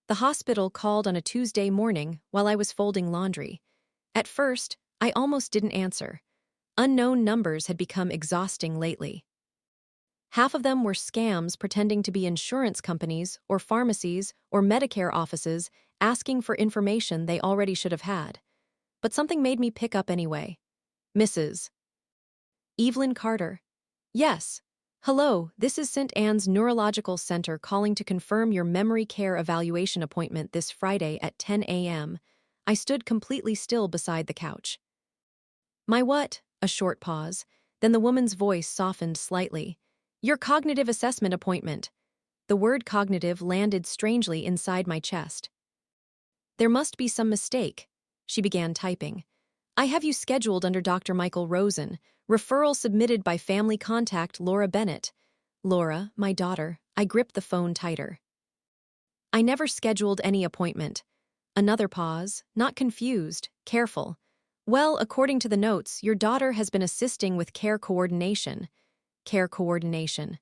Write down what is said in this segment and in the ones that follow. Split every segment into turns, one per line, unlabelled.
The hospital called on a Tuesday morning while I was folding laundry. At first, I almost didn't answer. Unknown numbers had become exhausting lately. Half of them were scams pretending to be insurance companies or pharmacies or Medicare offices asking for information they already should have had. But something made me pick up anyway. Mrs. Evelyn Carter. Yes. Hello, this is St. Anne's Neurological Center calling to confirm your memory care evaluation appointment this Friday at 10 a.m. I stood completely still beside the couch. My what? A short pause. Then the woman's voice softened slightly. Your cognitive assessment appointment. The word cognitive landed strangely inside my chest. There must be some mistake, she began typing. I have you scheduled under Dr. Michael Rosen. Referral submitted by family contact Laura Bennett. Laura, my daughter. I gripped the phone tighter. I never scheduled any appointment. Another pause, not confused, careful. Well, according to the notes, your daughter has been assisting with care coordination. Care coordination.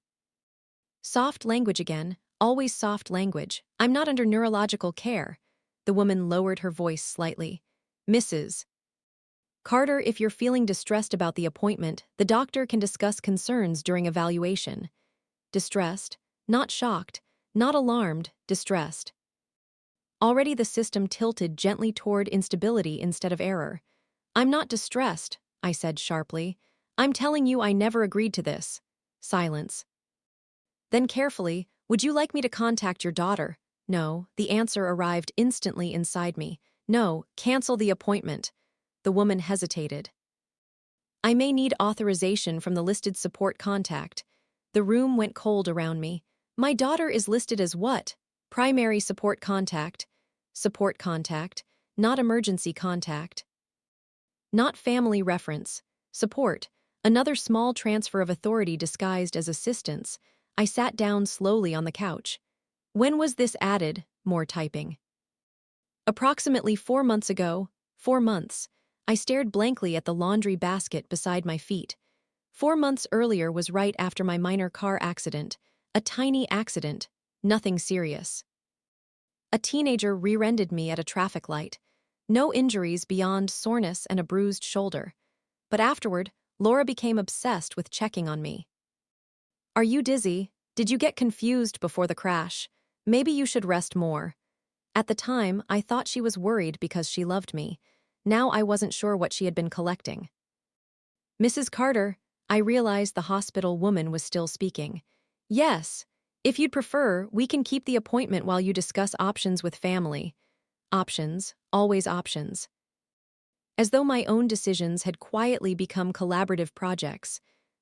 Soft language again, always soft language. I'm not under neurological care. The woman lowered her voice slightly. Mrs. Carter, if you're feeling distressed about the appointment, the doctor can discuss concerns during evaluation. Distressed, not shocked, not alarmed, distressed. Already the system tilted gently toward instability instead of error. I'm not distressed, I said sharply. I'm telling you I never agreed to this. Silence. Then carefully, would you like me to contact your daughter? No, the answer arrived instantly inside me. No, cancel the appointment. The woman hesitated. I may need authorization from the listed support contact. The room went cold around me. My daughter is listed as what? Primary support contact. Support contact, not emergency contact. Not family reference. Support, another small transfer of authority disguised as assistance. I sat down slowly on the couch. When was this added? More typing. Approximately 4 months ago. 4 months. I stared blankly at the laundry basket beside my feet. 4 months earlier was right after my minor car accident. A tiny accident. Nothing serious. A teenager rear-ended me at a traffic light. No injuries beyond soreness and a bruised shoulder. But afterward, Laura became obsessed with checking on me. Are you dizzy? Did you get confused before the crash? Maybe you should rest more. At the time, I thought she was worried because she loved me. Now I wasn't sure what she had been collecting. Mrs. Carter, I realized the hospital woman was still speaking. Yes. If you'd prefer, we can keep the appointment while you discuss options with family. Options, always options. As though my own decisions had quietly become collaborative projects.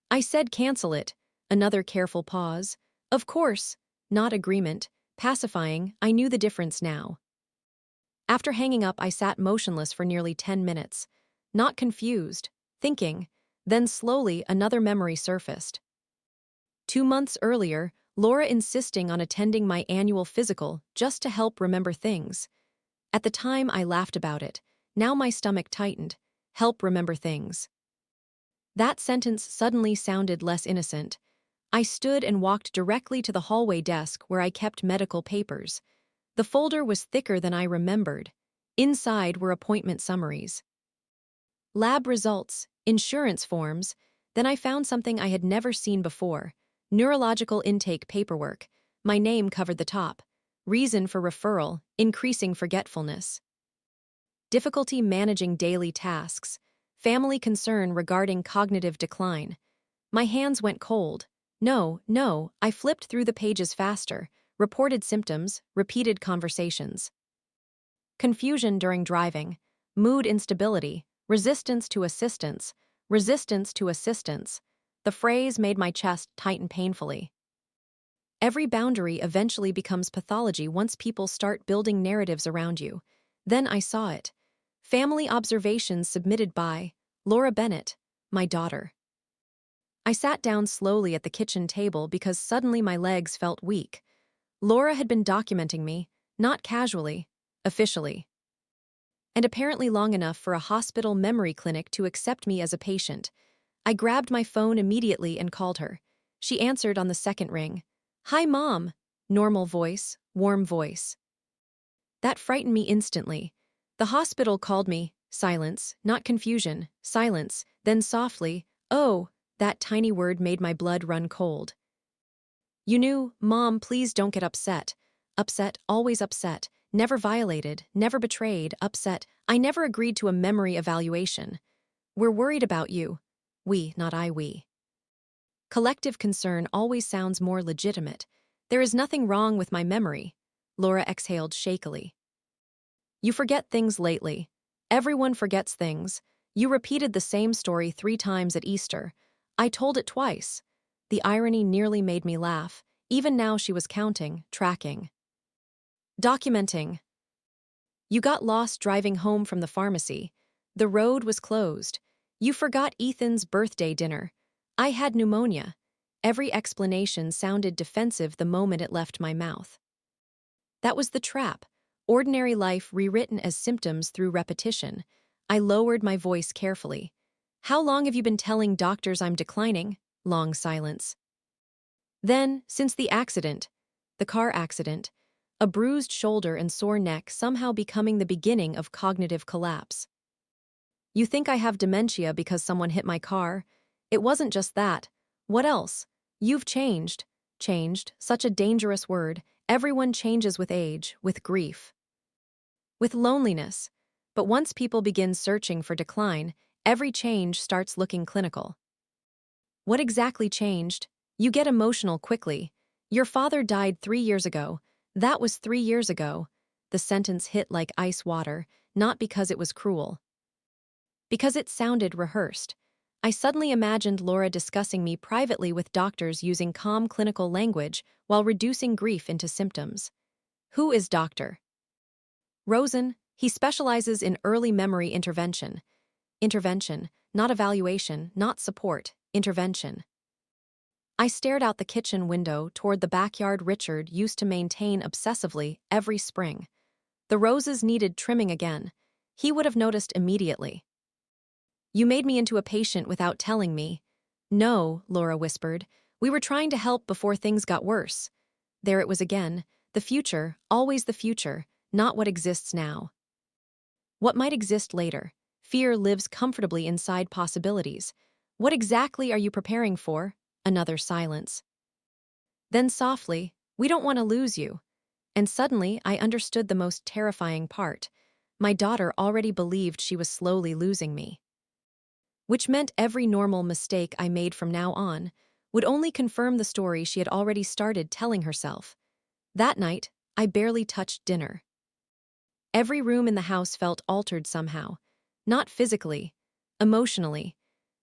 I said cancel it. Another careful pause. Of course. Not agreement. Pacifying, I knew the difference now. After hanging up, I sat motionless for nearly 10 minutes. Not confused, thinking. Then slowly, another memory surfaced. 2 months earlier, Laura insisting on attending my annual physical just to help remember things. At the time, I laughed about it. Now my stomach tightened. Help remember things. That sentence suddenly sounded less innocent. I stood and walked directly to the hallway desk where I kept medical papers. The folder was thicker than I remembered. Inside were appointment summaries. Lab results, insurance forms. Then I found something I had never seen before. Neurological intake paperwork. My name covered the top. Reason for referral, increasing forgetfulness. Difficulty managing daily tasks. Family concern regarding cognitive decline. My hands went cold. No, I flipped through the pages faster. Reported symptoms, repeated conversations. Confusion during driving. Mood instability. Resistance to assistance. Resistance to assistance. The phrase made my chest tighten painfully. Every boundary eventually becomes pathology once people start building narratives around you. Then I saw it. Family observations submitted by Laura Bennett, my daughter. I sat down slowly at the kitchen table because suddenly my legs felt weak. Laura had been documenting me, not casually, officially. And apparently long enough for a hospital memory clinic to accept me as a patient. I grabbed my phone immediately and called her. She answered on the second ring. Hi, Mom. Normal voice, warm voice. That frightened me instantly. The hospital called me. Silence, not confusion, silence, then softly, "Oh," that tiny word made my blood run cold. "You knew, Mom, please don't get upset." Upset, always upset, never violated, never betrayed, upset. I never agreed to a memory evaluation. "We're worried about you." We, not I, we. Collective concern always sounds more legitimate. "There is nothing wrong with my memory." Laura exhaled shakily. "You forget things lately. Everyone forgets things. You repeated the same story 3 times at Easter. I told it twice." The irony nearly made me laugh. Even now she was counting, tracking, documenting. "You got lost driving home from the pharmacy. The road was closed. You forgot Ethan's birthday dinner. I had pneumonia." Every explanation sounded defensive the moment it left my mouth. That was the trap. Ordinary life rewritten as symptoms through repetition. I lowered my voice carefully. "How long have you been telling doctors I'm declining?" Long silence. "Then, since the accident." The car accident. A bruised shoulder and sore neck somehow becoming the beginning of cognitive collapse. "You think I have dementia because someone hit my car? It wasn't just that." "What else?" "You've changed." Changed, such a dangerous word. Everyone changes with age, with grief, with loneliness. But once people begin searching for decline, every change starts looking clinical. "What exactly changed?" "You get emotional quickly." "Your father died 3 years ago." "That was 3 years ago." The sentence hit like ice water, not because it was cruel, because it sounded rehearsed. I suddenly imagined Laura discussing me privately with doctors using calm clinical language while reducing grief into symptoms. "Who is Dr. Rosen?" "He specializes in early memory intervention." Intervention, not evaluation, not support, intervention. I stared out the kitchen window toward the backyard Richard used to maintain obsessively every spring. The roses needed trimming again. He would have noticed immediately. "You made me into a patient without telling me." "No," Laura whispered. "We were trying to help before things got worse." There it was again. The future, always the future, not what exists now. What might exist later? Fear lives comfortably inside possibilities. "What exactly are you preparing for?" Another silence. Then softly, "We don't want to lose you." And suddenly I understood the most terrifying part. My daughter already believed she was slowly losing me. Which meant every normal mistake I made from now on would only confirm the story she had already started telling herself. That night, I barely touched dinner. Every room in the house felt altered somehow. Not physically, emotionally.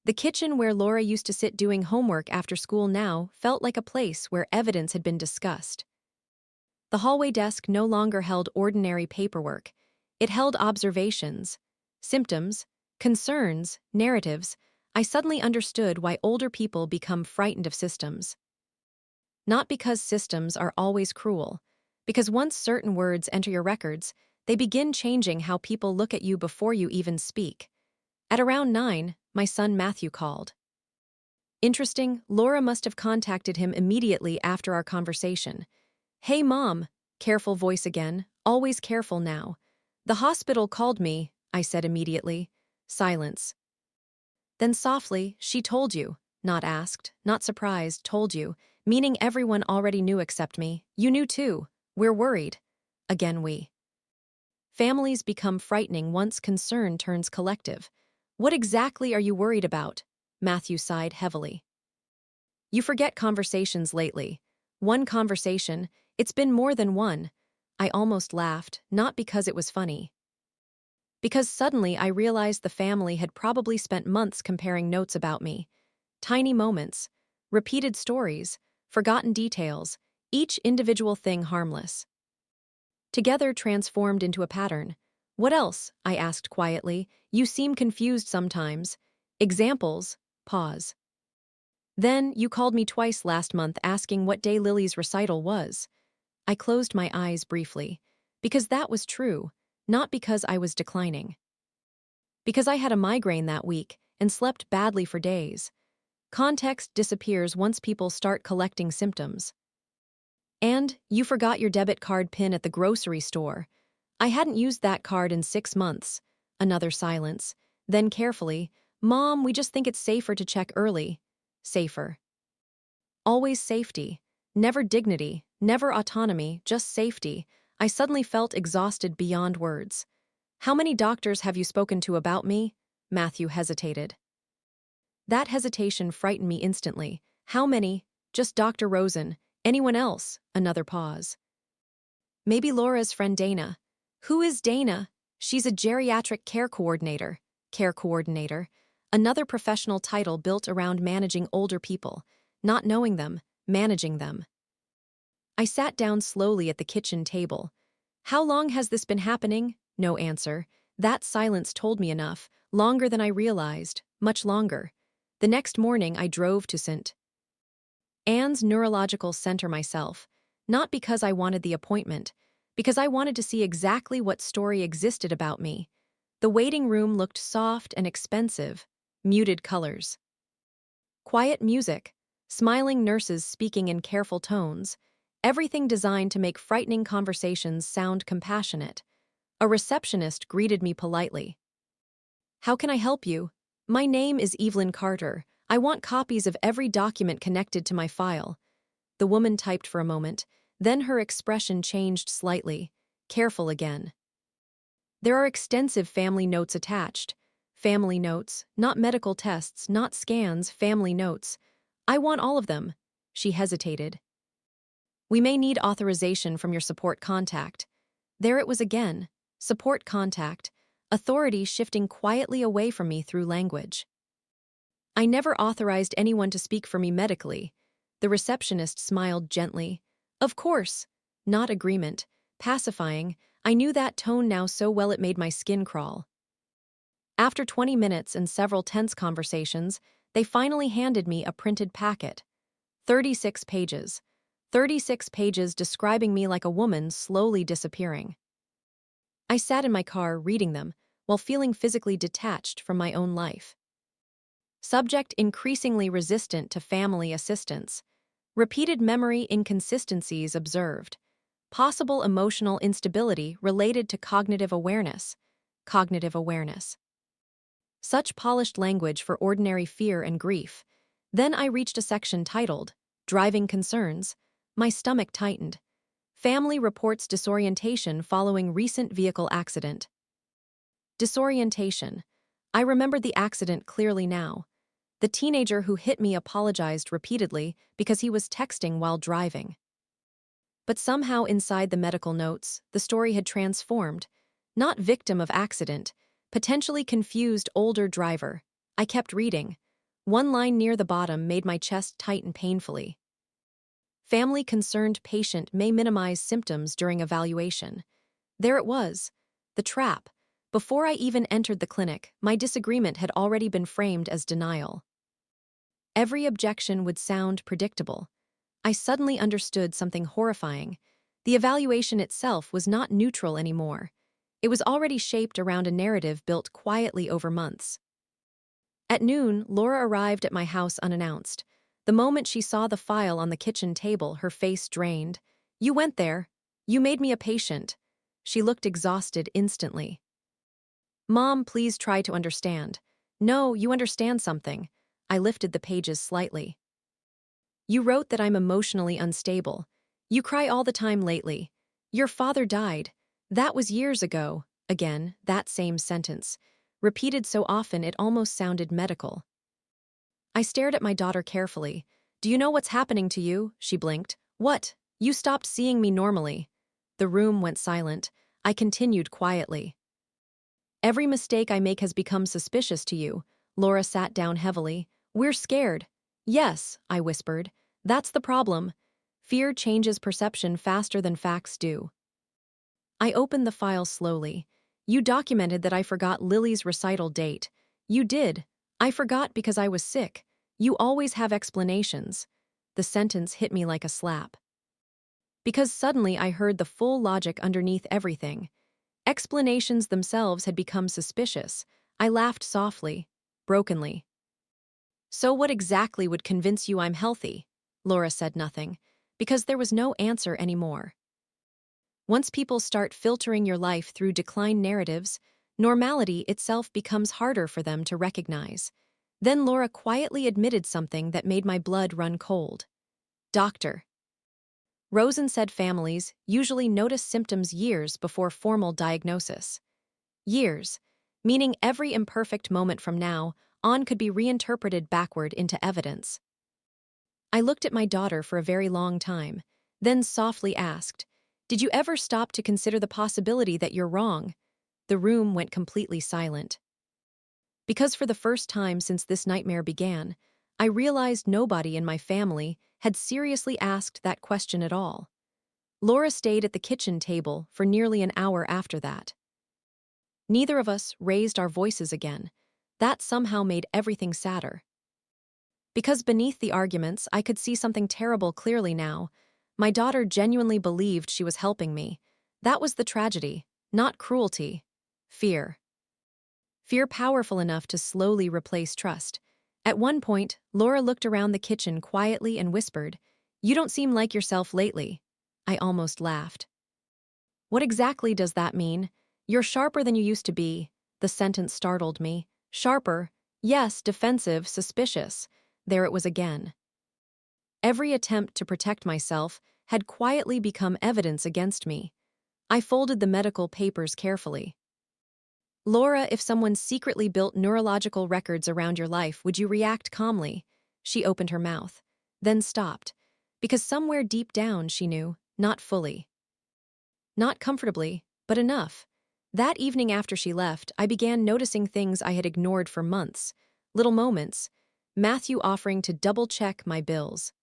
The kitchen where Laura used to sit doing homework after school now felt like a place where evidence had been discussed. The hallway desk no longer held ordinary paperwork. It held observations, symptoms, concerns, narratives. I suddenly understood why older people become frightened of systems. Not because systems are always cruel, because once certain words enter your records, they begin changing how people look at you before you even speak. At around 9, my son Matthew called. Interesting, Laura must have contacted him immediately after our conversation. "Hey, Mom." Careful voice again, always careful now. "The hospital called me," I said immediately. Silence. Then softly, "She told you." Not asked, not surprised, told you, meaning everyone already knew except me. "You knew too. We're worried." Again we. Families become frightening once concern turns collective. "What exactly are you worried about?" Matthew sighed heavily. "You forget conversations lately." "One conversation. It's been more than one." I almost laughed, not because it was funny. Because suddenly I realized the family had probably spent months comparing notes about me. Tiny moments, repeated stories, forgotten details, each individual thing harmless. Together transformed into a pattern. "What else?" I asked quietly. "You seem confused sometimes." "Examples." Pause. "Then, you called me twice last month asking what day Lily's recital was." I closed my eyes briefly. Because that was true, not because I was declining. Because I had a migraine that week and slept badly for days. Context disappears once people start collecting symptoms. "And, you forgot your debit card PIN at the grocery store." I hadn't used that card in 6 months. Another silence. Then carefully, Mom, we just think it's safer to check early. Safer. Always safety. Never dignity, never autonomy, just safety. I suddenly felt exhausted beyond words. How many doctors have you spoken to about me? Matthew hesitated. That hesitation frightened me instantly. How many? Just Dr. Rosen. Anyone else? Another pause. Maybe Laura's friend Dana. Who is Dana? She's a geriatric care coordinator. Care coordinator. Another professional title built around managing older people. Not knowing them, managing them. I sat down slowly at the kitchen table. How long has this been happening? No answer. That silence told me enough. Longer than I realized. Much longer. The next morning I drove to St. Anne's Neurological Center myself. Not because I wanted the appointment. Because I wanted to see exactly what story existed about me. The waiting room looked soft and expensive. Muted colors. Quiet music. Smiling nurses speaking in careful tones. Everything designed to make frightening conversations sound compassionate. A receptionist greeted me politely. How can I help you? My name is Evelyn Carter. I want copies of every document connected to my file. The woman typed for a moment, then her expression changed slightly. Careful again. There are extensive family notes attached. Family notes, not medical tests, not scans, family notes. I want all of them. She hesitated. We may need authorization from your support contact. There it was again. Support contact. Authority shifting quietly away from me through language. I never authorized anyone to speak for me medically. The receptionist smiled gently. Of course. Not agreement. Pacifying. I knew that tone now so well it made my skin crawl. After 20 minutes and several tense conversations, they finally handed me a printed packet. 36 pages. 36 pages describing me like a woman slowly disappearing. I sat in my car reading them, while feeling physically detached from my own life. Subject increasingly resistant to family assistance. Repeated memory inconsistencies observed. Possible emotional instability related to cognitive awareness. Cognitive awareness. Such polished language for ordinary fear and grief. Then I reached a section titled, Driving Concerns. My stomach tightened. Family reports disorientation following recent vehicle accident. Disorientation. I remembered the accident clearly now. The teenager who hit me apologized repeatedly because he was texting while driving. But somehow inside the medical notes, the story had transformed. Not victim of accident, potentially confused older driver. I kept reading. One line near the bottom made my chest tighten painfully. Family concerned patient may minimize symptoms during evaluation. There it was. The trap. Before I even entered the clinic, my disagreement had already been framed as denial. Every objection would sound predictable. I suddenly understood something horrifying. The evaluation itself was not neutral anymore. It was already shaped around a narrative built quietly over months. At noon, Laura arrived at my house unannounced. The moment she saw the file on the kitchen table, her face drained. You went there. You made me a patient. She looked exhausted instantly. Mom, please try to understand. No, you understand something. I lifted the pages slightly. You wrote that I'm emotionally unstable. You cry all the time lately. Your father died. That was years ago. Again, that same sentence. Repeated so often it almost sounded medical. I stared at my daughter carefully. Do you know what's happening to you? She blinked. What? You stopped seeing me normally. The room went silent. I continued quietly. Every mistake I make has become suspicious to you. Laura sat down heavily. We're scared. Yes, I whispered. That's the problem. Fear changes perception faster than facts do. I opened the file slowly. You documented that I forgot Lily's recital date. You did. I forgot because I was sick. You always have explanations. The sentence hit me like a slap. Because suddenly I heard the full logic underneath everything. Explanations themselves had become suspicious. I laughed softly, brokenly. So what exactly would convince you I'm healthy? Laura said nothing, because there was no answer anymore. Once people start filtering your life through decline narratives, normality itself becomes harder for them to recognize. Then Laura quietly admitted something that made my blood run cold. Doctor. Rosen said families usually notice symptoms years before formal diagnosis. Years, meaning every imperfect moment from now on could be reinterpreted backward into evidence. I looked at my daughter for a very long time, then softly asked, "Did you ever stop to consider the possibility that you're wrong?" The room went completely silent. Because for the first time since this nightmare began, I realized nobody in my family had seriously asked that question at all. Laura stayed at the kitchen table for nearly an hour after that. Neither of us raised our voices again. That somehow made everything sadder. Because beneath the arguments, I could see something terrible clearly now. My daughter genuinely believed she was helping me. That was the tragedy, not cruelty. Fear. Fear powerful enough to slowly replace trust. At one point, Laura looked around the kitchen quietly and whispered, "You don't seem like yourself lately." I almost laughed. "What exactly does that mean? You're sharper than you used to be." The sentence startled me. Sharper? Yes, defensive, suspicious. There it was again. Every attempt to protect myself had quietly become evidence against me. I folded the medical papers carefully. "Laura, if someone secretly built neurological records around your life, would you react calmly?" She opened her mouth, then stopped, because somewhere deep down she knew, not fully. Not comfortably, but enough. That evening after she left, I began noticing things I had ignored for months. Little moments. Matthew offering to double-check my bills.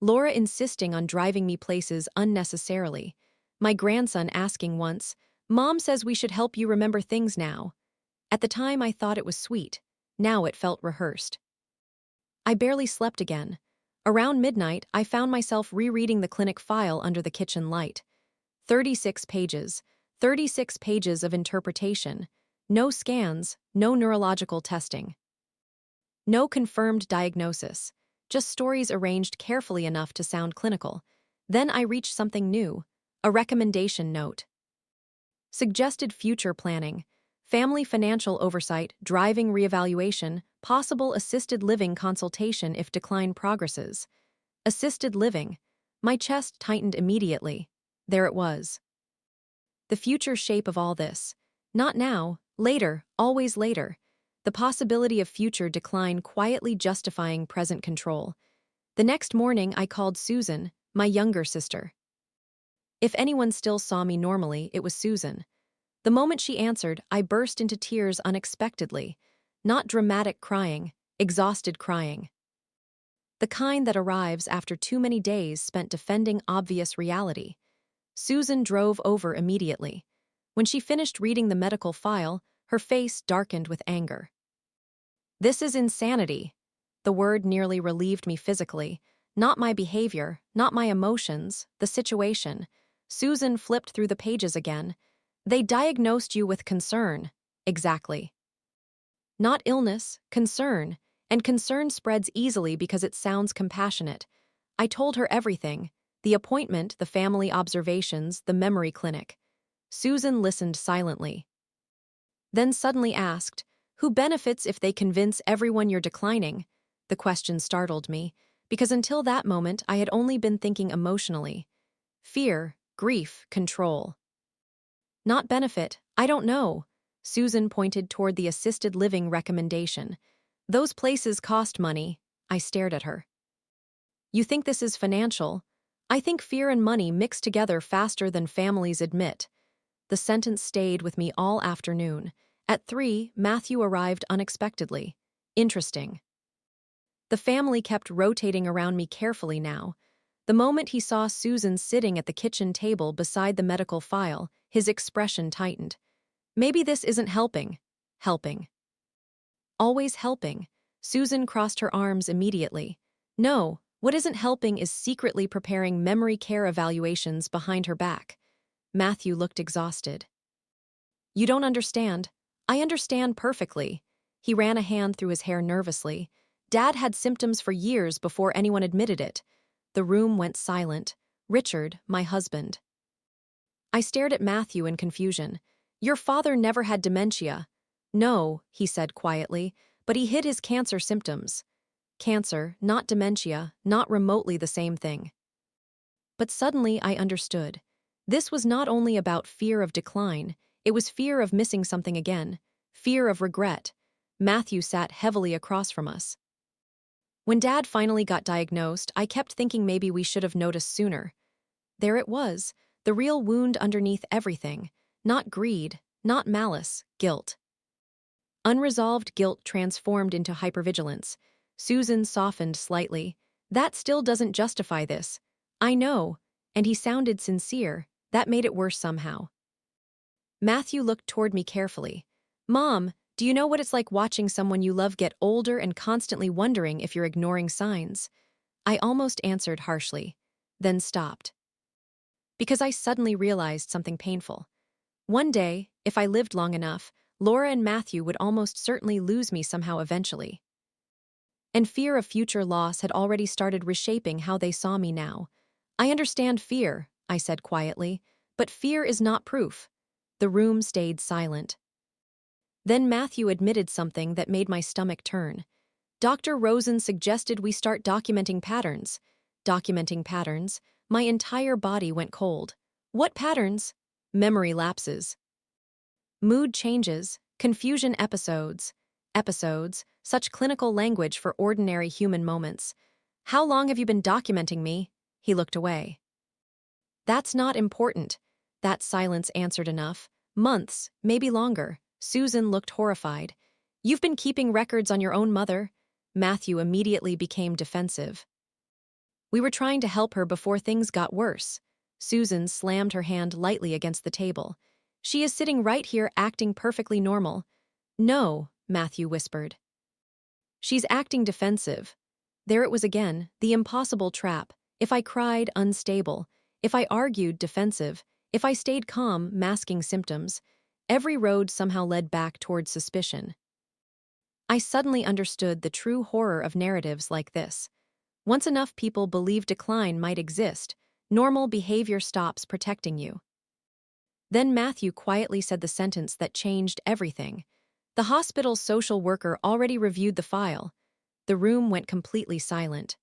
Laura insisting on driving me places unnecessarily. My grandson asking once, "Mom says we should help you remember things now." At the time I thought it was sweet. Now it felt rehearsed. I barely slept again. Around midnight, I found myself rereading the clinic file under the kitchen light. 36 pages. 36 pages of interpretation. No scans, no neurological testing. No confirmed diagnosis. Just stories arranged carefully enough to sound clinical. Then I reached something new. A recommendation note. Suggested future planning. Family financial oversight, driving reevaluation, possible assisted living consultation if decline progresses. Assisted living. My chest tightened immediately. There it was. The future shape of all this. Not now, later, always later. The possibility of future decline quietly justifying present control. The next morning I called Susan, my younger sister. If anyone still saw me normally, it was Susan. The moment she answered, I burst into tears unexpectedly. Not dramatic crying, exhausted crying. The kind that arrives after too many days spent defending obvious reality. Susan drove over immediately. When she finished reading the medical file, her face darkened with anger. "This is insanity." The word nearly relieved me physically. Not my behavior, not my emotions, the situation. Susan flipped through the pages again. "They diagnosed you with concern." Exactly. Not illness, concern. And concern spreads easily because it sounds compassionate. I told her everything. The appointment, the family observations, the memory clinic. Susan listened silently. Then suddenly asked, "Who benefits if they convince everyone you're declining?" The question startled me, because until that moment I had only been thinking emotionally. Fear, grief, control. Not benefit, I don't know. Susan pointed toward the assisted living recommendation. "Those places cost money." I stared at her. "You think this is financial?" "I think fear and money mix together faster than families admit." The sentence stayed with me all afternoon. At 3, Matthew arrived unexpectedly. Interesting. The family kept rotating around me carefully now. The moment he saw Susan sitting at the kitchen table beside the medical file, his expression tightened. "Maybe this isn't helping." Helping. Always helping. Susan crossed her arms immediately. "No, what isn't helping is secretly preparing memory care evaluations behind her back." Matthew looked exhausted. "You don't understand." "I understand perfectly." He ran a hand through his hair nervously. "Dad had symptoms for years before anyone admitted it." The room went silent. Richard, my husband. I stared at Matthew in confusion. Your father never had dementia. No, he said quietly, but he hid his cancer symptoms. Cancer, not dementia, not remotely the same thing. But suddenly I understood. This was not only about fear of decline, it was fear of missing something again, fear of regret. Matthew sat heavily across from us. When Dad finally got diagnosed, I kept thinking maybe we should have noticed sooner. There it was, the real wound underneath everything. Not greed, not malice, guilt. Unresolved guilt transformed into hypervigilance. Susan softened slightly. That still doesn't justify this. I know. And he sounded sincere. That made it worse somehow. Matthew looked toward me carefully. Mom, do you know what it's like watching someone you love get older and constantly wondering if you're ignoring signs? I almost answered harshly, then stopped. Because I suddenly realized something painful. One day, if I lived long enough, Laura and Matthew would almost certainly lose me somehow eventually. And fear of future loss had already started reshaping how they saw me now. I understand fear, I said quietly, but fear is not proof. The room stayed silent. Then Matthew admitted something that made my stomach turn. Dr. Rosen suggested we start documenting patterns. Documenting patterns? My entire body went cold. What patterns? Memory lapses. Mood changes, confusion episodes. Episodes, such clinical language for ordinary human moments. How long have you been documenting me? He looked away. That's not important. That silence answered enough. Months, maybe longer. Susan looked horrified. You've been keeping records on your own mother? Matthew immediately became defensive. We were trying to help her before things got worse. Susan slammed her hand lightly against the table. She is sitting right here acting perfectly normal. No, Matthew whispered. She's acting defensive. There it was again, the impossible trap. If I cried, unstable. If I argued, defensive. If I stayed calm, masking symptoms. Every road somehow led back toward suspicion. I suddenly understood the true horror of narratives like this. Once enough people believe decline might exist, normal behavior stops protecting you. Then Matthew quietly said the sentence that changed everything. The hospital's social worker already reviewed the file. The room went completely silent.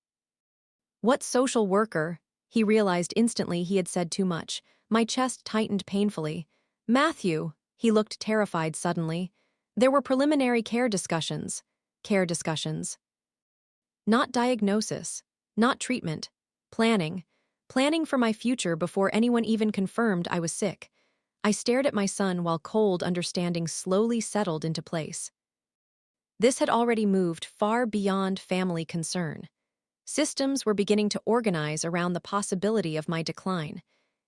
What social worker? He realized instantly he had said too much. My chest tightened painfully. Matthew, he looked terrified suddenly. There were preliminary care discussions. Care discussions. Not diagnosis. Not treatment. Planning. Planning for my future before anyone even confirmed I was sick. I stared at my son while cold understanding slowly settled into place. This had already moved far beyond family concern. Systems were beginning to organize around the possibility of my decline.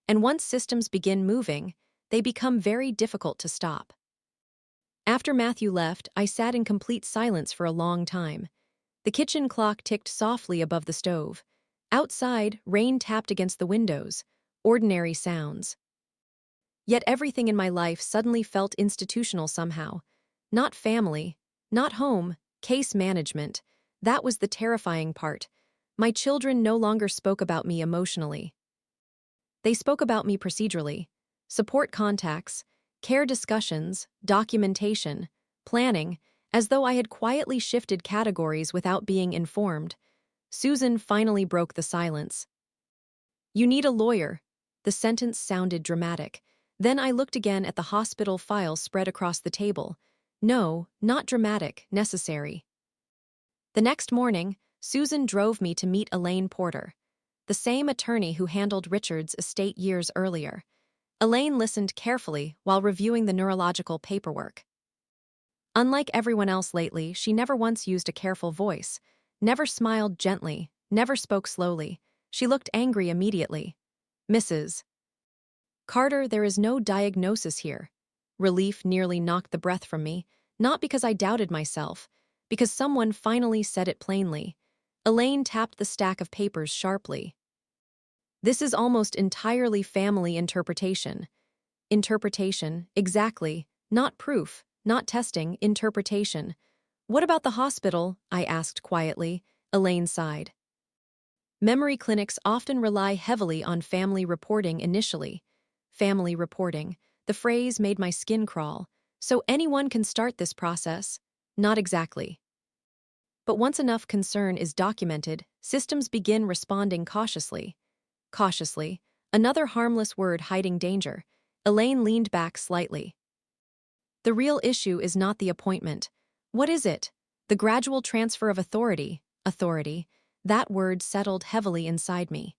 And once systems begin moving, they become very difficult to stop. After Matthew left, I sat in complete silence for a long time. The kitchen clock ticked softly above the stove. Outside, rain tapped against the windows. Ordinary sounds. Yet everything in my life suddenly felt institutional somehow. Not family, not home, case management. That was the terrifying part. My children no longer spoke about me emotionally. They spoke about me procedurally. Support contacts, care discussions, documentation, planning, as though I had quietly shifted categories without being informed. Susan finally broke the silence. You need a lawyer. The sentence sounded dramatic. Then I looked again at the hospital file spread across the table. No, not dramatic, necessary. The next morning, Susan drove me to meet Elaine Porter, the same attorney who handled Richard's estate years earlier. Elaine listened carefully while reviewing the neurological paperwork. Unlike everyone else lately, she never once used a careful voice, never smiled gently, never spoke slowly. She looked angry immediately. Mrs. Carter, there is no diagnosis here. Relief nearly knocked the breath from me, not because I doubted myself, because someone finally said it plainly. Elaine tapped the stack of papers sharply. This is almost entirely family interpretation. Interpretation, exactly. Not proof, not testing, interpretation. What about the hospital? I asked quietly. Elaine sighed. Memory clinics often rely heavily on family reporting initially. family reporting. The phrase made my skin crawl. So anyone can start this process? Not exactly. But once enough concern is documented, systems begin responding cautiously. Cautiously, another harmless word hiding danger. Elaine leaned back slightly. The real issue is not the appointment. What is it? The gradual transfer of authority. Authority. That word settled heavily inside me.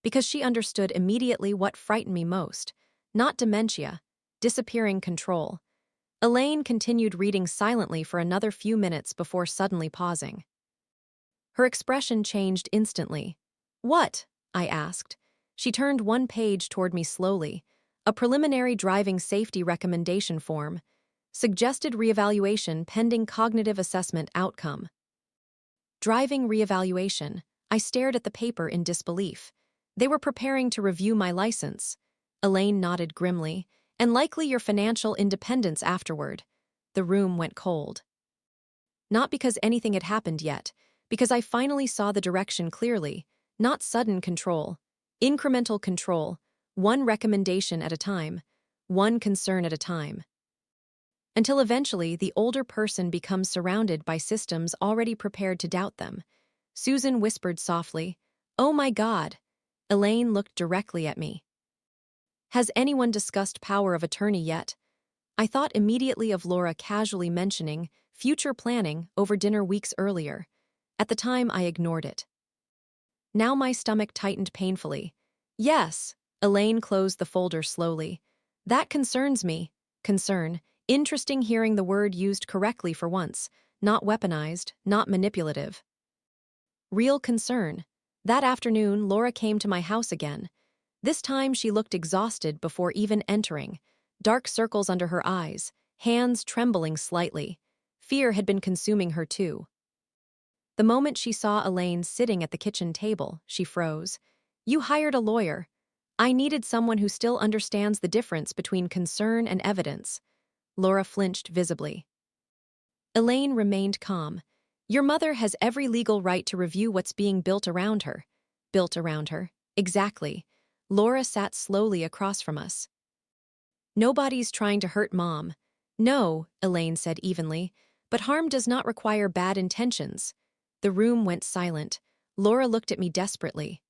Because she understood immediately what frightened me most. Not dementia. Disappearing control. Elaine continued reading silently for another few minutes before suddenly pausing. Her expression changed instantly. What? I asked. She turned one page toward me slowly. A preliminary driving safety recommendation form. Suggested reevaluation pending cognitive assessment outcome. Driving reevaluation. I stared at the paper in disbelief. They were preparing to review my license. Elaine nodded grimly. And likely your financial independence afterward. The room went cold. Not because anything had happened yet, because I finally saw the direction clearly. Not sudden control. Incremental control. One recommendation at a time. One concern at a time. Until eventually the older person becomes surrounded by systems already prepared to doubt them. Susan whispered softly, "Oh my God." Elaine looked directly at me. Has anyone discussed power of attorney yet? I thought immediately of Laura casually mentioning future planning over dinner weeks earlier. At the time, I ignored it. Now my stomach tightened painfully. Yes, Elaine closed the folder slowly. That concerns me. Concern. Interesting hearing the word used correctly for once. Not weaponized, not manipulative. Real concern. That afternoon, Laura came to my house again. This time she looked exhausted before even entering. Dark circles under her eyes, hands trembling slightly. Fear had been consuming her too. The moment she saw Elaine sitting at the kitchen table, she froze. You hired a lawyer. I needed someone who still understands the difference between concern and evidence. Laura flinched visibly. Elaine remained calm. Your mother has every legal right to review what's being built around her. Built around her. Exactly. Laura sat slowly across from us. Nobody's trying to hurt Mom. No, Elaine said evenly, but harm does not require bad intentions. The room went silent. Laura looked at me desperately.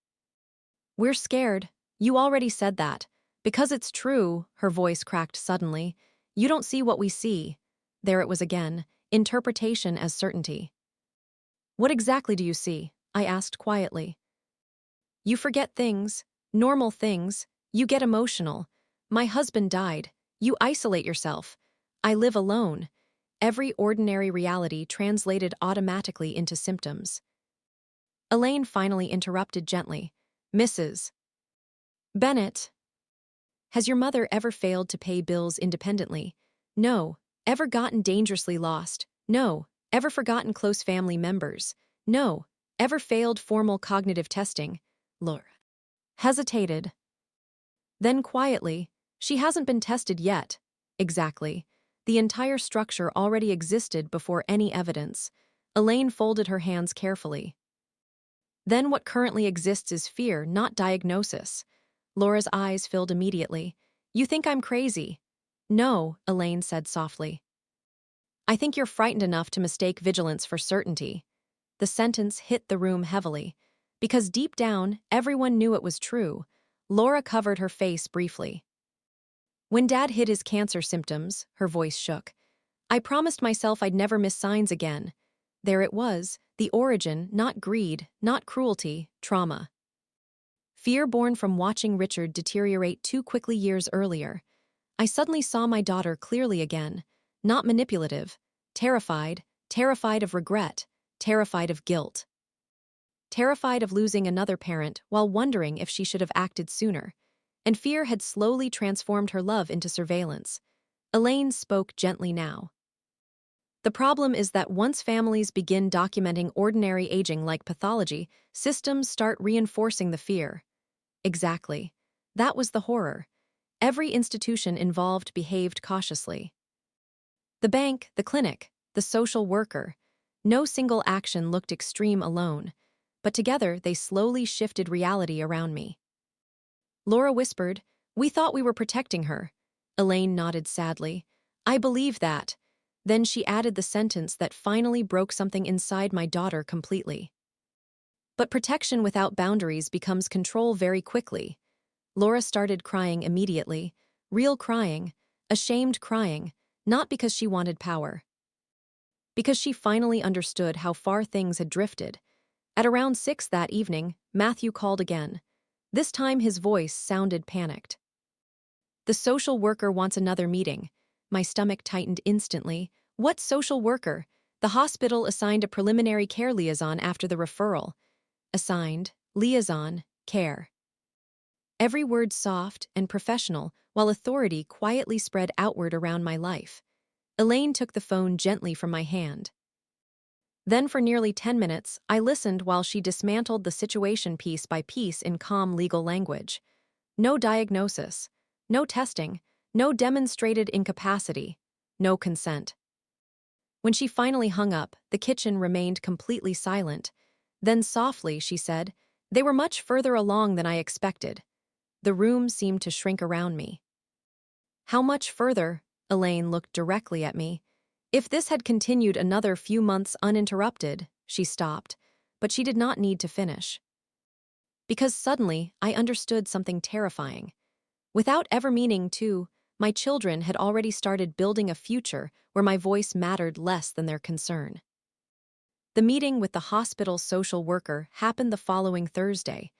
We're scared. You already said that. Because it's true, her voice cracked suddenly. You don't see what we see. There it was again, interpretation as certainty. What exactly do you see? I asked quietly. You forget things, normal things, you get emotional. My husband died. You isolate yourself. I live alone. Every ordinary reality translated automatically into symptoms. Elaine finally interrupted gently. Mrs. Bennett. Has your mother ever failed to pay bills independently? No. Ever gotten dangerously lost? No. Ever forgotten close family members? No. Ever failed formal cognitive testing? Laura hesitated. Then quietly, she hasn't been tested yet. Exactly. The entire structure already existed before any evidence. Elaine folded her hands carefully. Then what currently exists is fear, not diagnosis. Laura's eyes filled immediately. You think I'm crazy? No, Elaine said softly. I think you're frightened enough to mistake vigilance for certainty. The sentence hit the room heavily. Because deep down, everyone knew it was true. Laura covered her face briefly. When Dad hid his cancer symptoms, her voice shook. I promised myself I'd never miss signs again. There it was, the origin, not greed, not cruelty, trauma. Fear born from watching Richard deteriorate too quickly years earlier. I suddenly saw my daughter clearly again, not manipulative, terrified, terrified of regret, terrified of guilt. Terrified of losing another parent while wondering if she should have acted sooner. And fear had slowly transformed her love into surveillance. Elaine spoke gently now. The problem is that once families begin documenting ordinary aging like pathology, systems start reinforcing the fear. Exactly. That was the horror. Every institution involved behaved cautiously. The bank, the clinic, the social worker. No single action looked extreme alone, but together they slowly shifted reality around me. Laura whispered, We thought we were protecting her. Elaine nodded sadly. I believe that. Then she added the sentence that finally broke something inside my daughter completely. But protection without boundaries becomes control very quickly. Laura started crying immediately, real crying, ashamed crying, not because she wanted power. Because she finally understood how far things had drifted. At around 6 that evening, Matthew called again. This time his voice sounded panicked. The social worker wants another meeting. My stomach tightened instantly. What social worker? The hospital assigned a preliminary care liaison after the referral. Assigned, liaison, care. Every word soft and professional, while authority quietly spread outward around my life. Elaine took the phone gently from my hand. Then for nearly 10 minutes, I listened while she dismantled the situation piece by piece in calm legal language. No diagnosis, no testing, no demonstrated incapacity, no consent. When she finally hung up, the kitchen remained completely silent. Then softly, she said, "They were much further along than I expected." The room seemed to shrink around me. How much further? Elaine looked directly at me. If this had continued another few months uninterrupted, she stopped, but she did not need to finish. Because suddenly, I understood something terrifying. Without ever meaning to, my children had already started building a future where my voice mattered less than their concern. The meeting with the hospital social worker happened the following Thursday.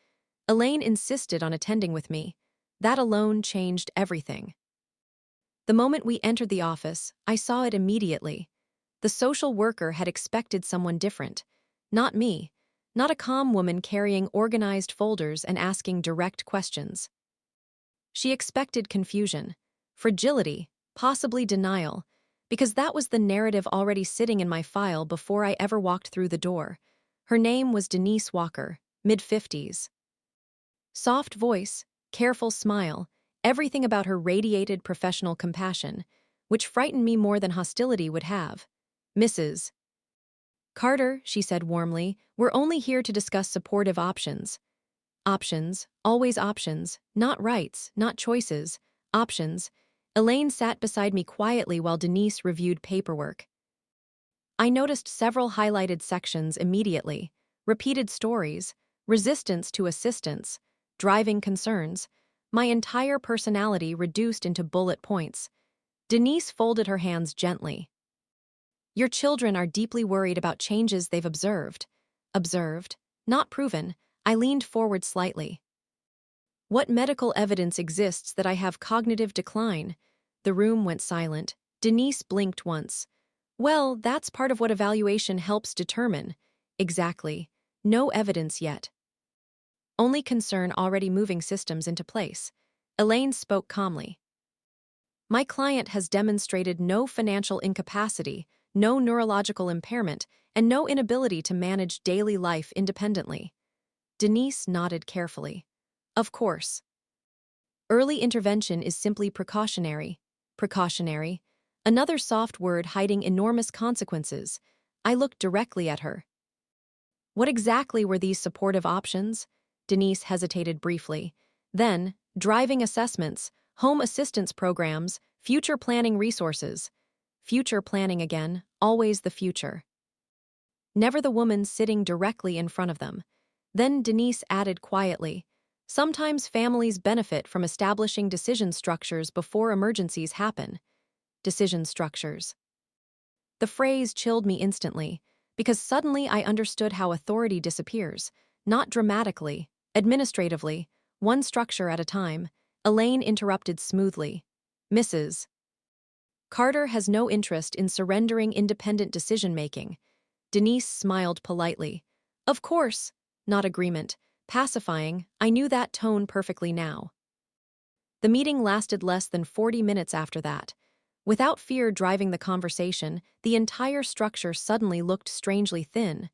Elaine insisted on attending with me. That alone changed everything. The moment we entered the office, I saw it immediately. The social worker had expected someone different. Not me. Not a calm woman carrying organized folders and asking direct questions. She expected confusion, fragility, possibly denial, because that was the narrative already sitting in my file before I ever walked through the door. Her name was Denise Walker, mid-50s. Soft voice, careful smile, everything about her radiated professional compassion, which frightened me more than hostility would have. "Mrs. Carter," she said warmly, "we're only here to discuss supportive options." Options, always options, not rights, not choices, options. Elaine sat beside me quietly while Denise reviewed paperwork. I noticed several highlighted sections immediately: repeated stories, resistance to assistance, driving concerns. My entire personality reduced into bullet points. Denise folded her hands gently. "Your children are deeply worried about changes they've observed." Observed, not proven. I leaned forward slightly. "What medical evidence exists that I have cognitive decline?" The room went silent. Denise blinked once. "Well, that's part of what evaluation helps determine." "Exactly. No evidence yet. Only concern already moving systems into place." Elaine spoke calmly. "My client has demonstrated no financial incapacity, no neurological impairment, and no inability to manage daily life independently." Denise nodded carefully. "Of course. Early intervention is simply precautionary." Precautionary. Another soft word hiding enormous consequences. I looked directly at her. "What exactly were these supportive options?" Denise hesitated briefly. Then, driving assessments, home assistance programs, future planning resources. Future planning again, always the future. Never the woman sitting directly in front of them. Then Denise added quietly, "Sometimes families benefit from establishing decision structures before emergencies happen." Decision structures. The phrase chilled me instantly, because suddenly I understood how authority disappears, not dramatically, administratively, one structure at a time. Elaine interrupted smoothly. "Mrs. Carter has no interest in surrendering independent decision-making." Denise smiled politely. "Of course." Not agreement. Pacifying. I knew that tone perfectly now. The meeting lasted less than 40 minutes after that. Without fear driving the conversation, the entire structure suddenly looked strangely thin.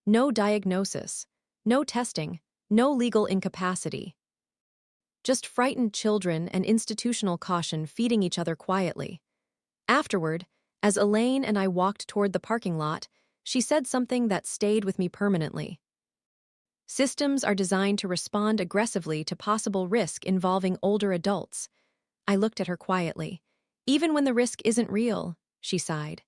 No diagnosis, no testing, no legal incapacity. Just frightened children and institutional caution feeding each other quietly. Afterward, as Elaine and I walked toward the parking lot, she said something that stayed with me permanently. Systems are designed to respond aggressively to possible risk involving older adults. I looked at her quietly. Even when the risk isn't real, she sighed.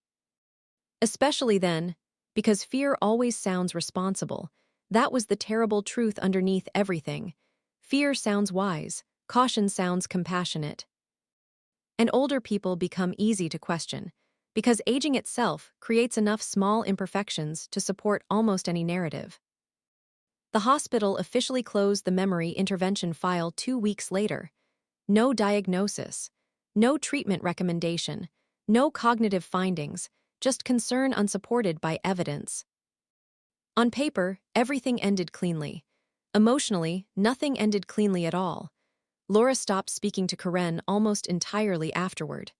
Especially then, because fear always sounds responsible. That was the terrible truth underneath everything. Fear sounds wise, caution sounds compassionate. And older people become easy to question, because aging itself creates enough small imperfections to support almost any narrative. The hospital officially closed the memory intervention file 2 weeks later. No diagnosis, no treatment recommendation, no cognitive findings, just concern unsupported by evidence. On paper, everything ended cleanly. Emotionally, nothing ended cleanly at all. Laura stopped speaking to Karen almost entirely afterward.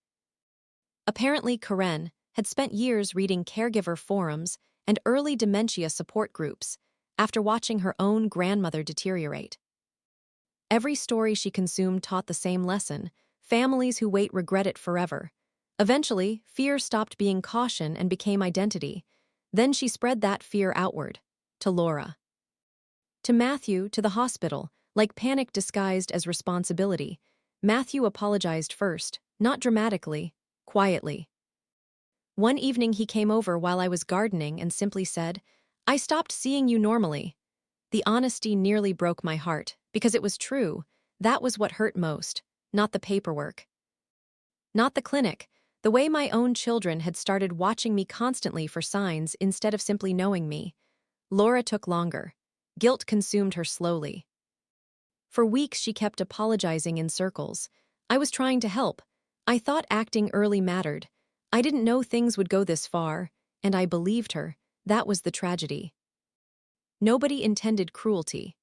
Apparently, Karen had spent years reading caregiver forums and early dementia support groups after watching her own grandmother deteriorate. Every story she consumed taught the same lesson: families who wait regret it forever. Eventually, fear stopped being caution and became identity. Then she spread that fear outward, to Laura. To Matthew, to the hospital, like panic disguised as responsibility. Matthew apologized first, not dramatically, quietly. One evening he came over while I was gardening and simply said, "I stopped seeing you normally." The honesty nearly broke my heart, because it was true. That was what hurt most, not the paperwork. Not the clinic, the way my own children had started watching me constantly for signs instead of simply knowing me. Laura took longer. Guilt consumed her slowly. For weeks she kept apologizing in circles. I was trying to help. I thought acting early mattered. I didn't know things would go this far, and I believed her. That was the tragedy. Nobody intended cruelty.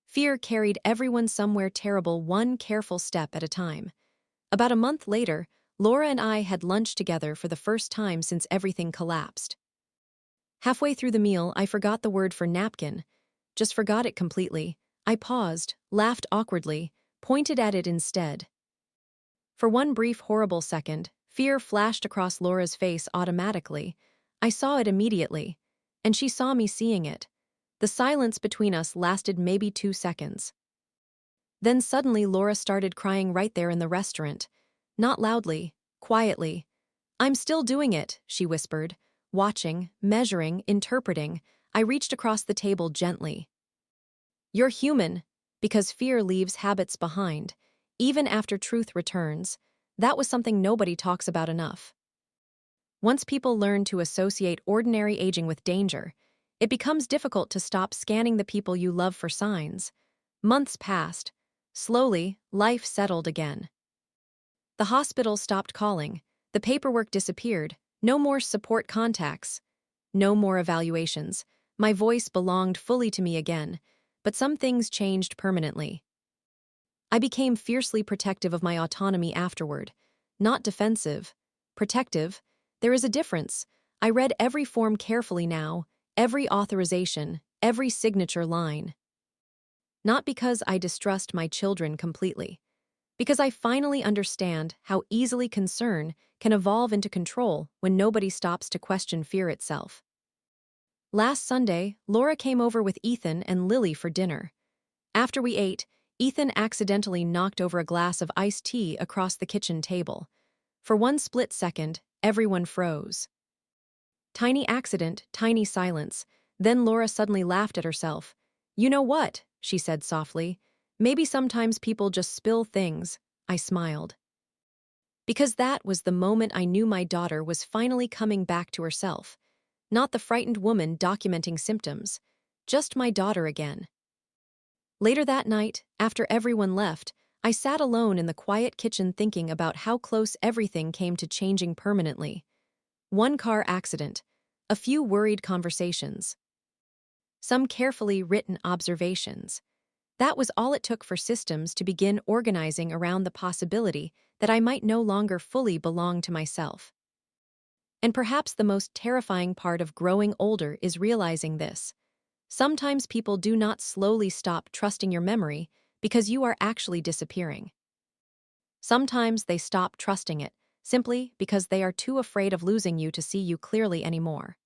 Fear carried everyone somewhere terrible, one careful step at a time. About a month later, Laura and I had lunch together for the first time since everything collapsed. Halfway through the meal, I forgot the word for napkin. Just forgot it completely. I paused, laughed awkwardly, pointed at it instead. For one brief horrible second, fear flashed across Laura's face automatically. I saw it immediately, and she saw me seeing it. The silence between us lasted maybe 2 seconds. Then suddenly Laura started crying right there in the restaurant. Not loudly, quietly. "I'm still doing it," she whispered, watching, measuring, interpreting. I reached across the table gently. "You're human," because fear leaves habits behind, even after truth returns. That was something nobody talks about enough. Once people learn to associate ordinary aging with danger, it becomes difficult to stop scanning the people you love for signs. Months passed. Slowly, life settled again. The hospital stopped calling. The paperwork disappeared. No more support contacts. No more evaluations. My voice belonged fully to me again, but some things changed permanently. I became fiercely protective of my autonomy afterward. Not defensive. Protective. There is a difference. I read every form carefully now, every authorization, every signature line. Not because I distrust my children completely. Because I finally understand how easily concern can evolve into control when nobody stops to question fear itself. Last Sunday, Laura came over with Ethan and Lily for dinner. After we ate, Ethan accidentally knocked over a glass of iced tea across the kitchen table. For one split second, everyone froze. Tiny accident, tiny silence. Then Laura suddenly laughed at herself. "You know what?" she said softly. "Maybe sometimes people just spill things." I smiled. Because that was the moment I knew my daughter was finally coming back to herself. Not the frightened woman documenting symptoms. Just my daughter again. Later that night, after everyone left, I sat alone in the quiet kitchen thinking about how close everything came to changing permanently. One car accident, a few worried conversations, some carefully written observations. That was all it took for systems to begin organizing around the possibility that I might no longer fully belong to myself. And perhaps the most terrifying part of growing older is realizing this. Sometimes people do not slowly stop trusting your memory because you are actually disappearing. Sometimes they stop trusting it simply because they are too afraid of losing you to see you clearly anymore.